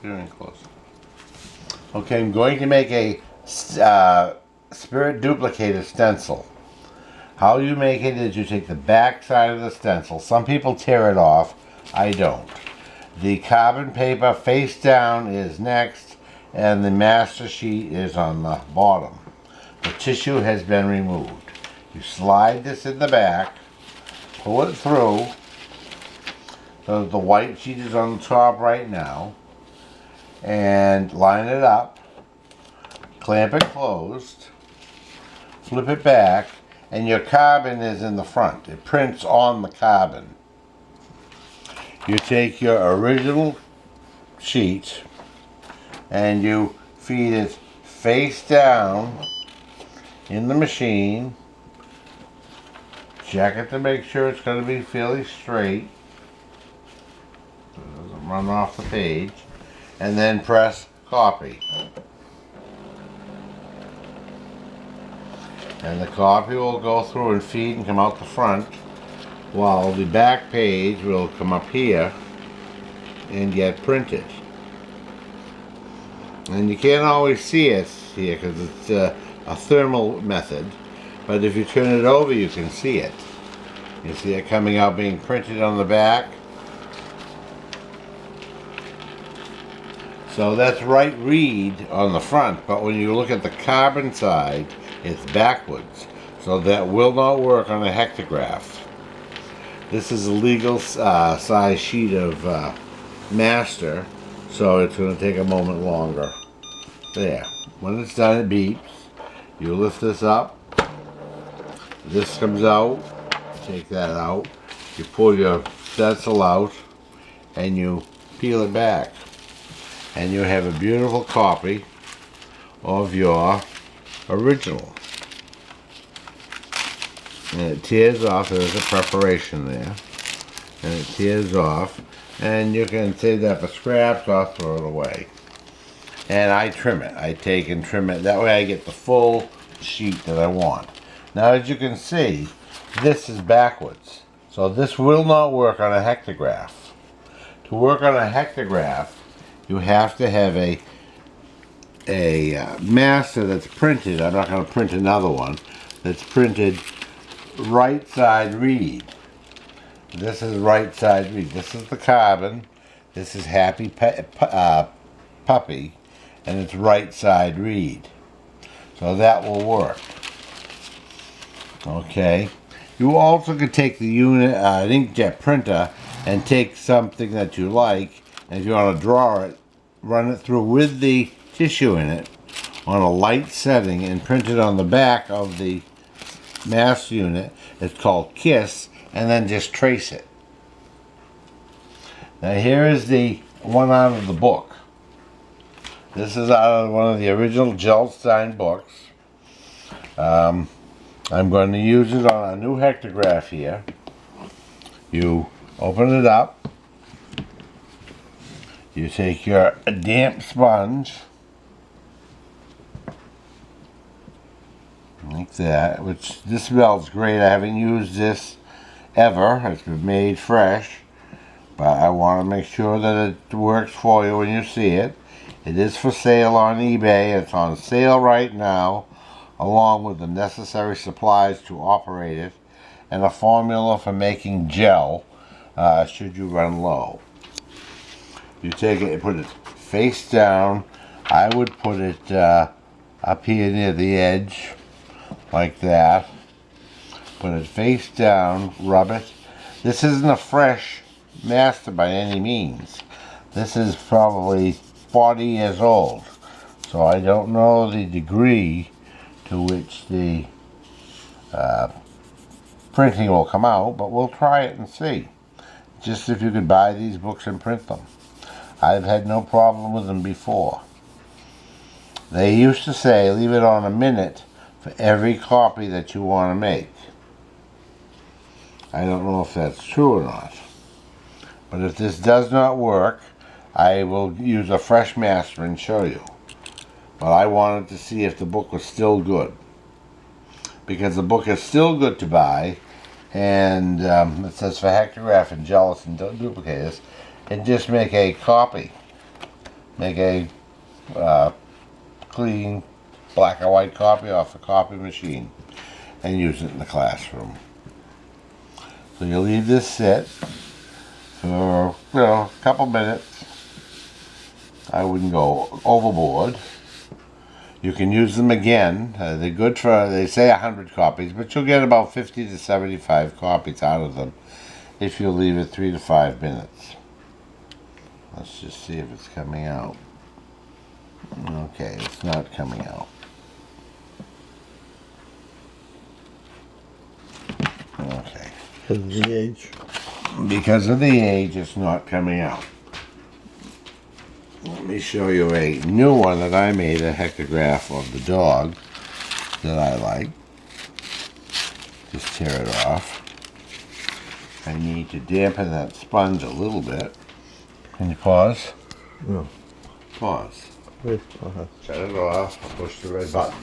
You're in close. Okay, I'm going to make a spirit duplicator stencil. How you make it is you take the back side of the stencil. Some people tear it off. I don't. The carbon paper face down is next, and the master sheet is on the bottom. The tissue has been removed. You slide this in the back, pull it through, so the white sheet is on the top right now, and line it up, clamp it closed, flip it back, and your carbon is in the front. It prints on the carbon. You take your original sheet and you feed it face down in the machine. Check it to make sure it's going to be fairly straight, so it doesn't run off the page, and then press copy. And the copy will go through and feed and come out the front, while the back page will come up here and get printed. And you can't always see it here because it's a thermal method, but if you turn it over you can see it. You see it coming out being printed on the back. So that's right read on the front, but when you look at the carbon side, it's backwards. So that will not work on a hectograph. This is a legal size sheet of master, so it's going to take a moment longer. There. When it's done, it beeps. You lift this up. This comes out. Take that out. You pull your stencil out, and you peel it back. And you have a beautiful copy of your original. And it tears off. There's a preparation there. And it tears off. And you can save that for scraps or throw it away. And I trim it. I take and trim it. That way I get the full sheet that I want. Now as you can see, this is backwards. So this will not work on a hectograph. To work on a hectograph, you have to have a master that's printed. I'm not going to print another one. That's printed right side read. This is right side read. This is the carbon. This is Happy Puppy, and it's right side read. So that will work. Okay. You also could take the unit inkjet printer and take something that you like, and if you want to draw it, run it through with the tissue in it on a light setting and print it on the back of the mass unit. It's called KISS, and then just trace it. Now here is the one out of the book. This is out of one of the original Gelstein books. I'm going to use it on a new hectograph here. You open it up. You take your damp sponge, like that, which this smells great. I haven't used this ever. It's been made fresh, but I want to make sure that it works for you when you see it. It is for sale on eBay. It's on sale right now, along with the necessary supplies to operate it, and a formula for making gel should you run low. You take it and put it face down. I would put it up here near the edge, like that. Put it face down, rub it. This isn't a fresh master by any means. This is probably 40 years old. So I don't know the degree to which the printing will come out, but we'll try it and see. Just if you could buy these books and print them. I've had no problem with them before. They used to say leave it on a minute for every copy that you want to make. I don't know if that's true or not. But if this does not work, I will use a fresh master and show you. But I wanted to see if the book was still good. Because the book is still good to buy, and it says for hectograph and gelatin duplicators, and just make a copy make a clean black and white copy off a copy machine and use it in the classroom. So you leave this sit for a couple minutes. I wouldn't go overboard. You can use them again. They're good for, they say 100 copies, but you'll get about 50 to 75 copies out of them if you leave it 3 to 5 minutes. Let's just see if it's coming out. Okay, it's not coming out. Okay. Because of the age. Because of the age, it's not coming out. Let me show you a new one that I made, a hectograph of the dog that I like. Just tear it off. I need to dampen that sponge a little bit. Can you pause? No. Pause. Wait, okay. Shut it off. I'll push the red button.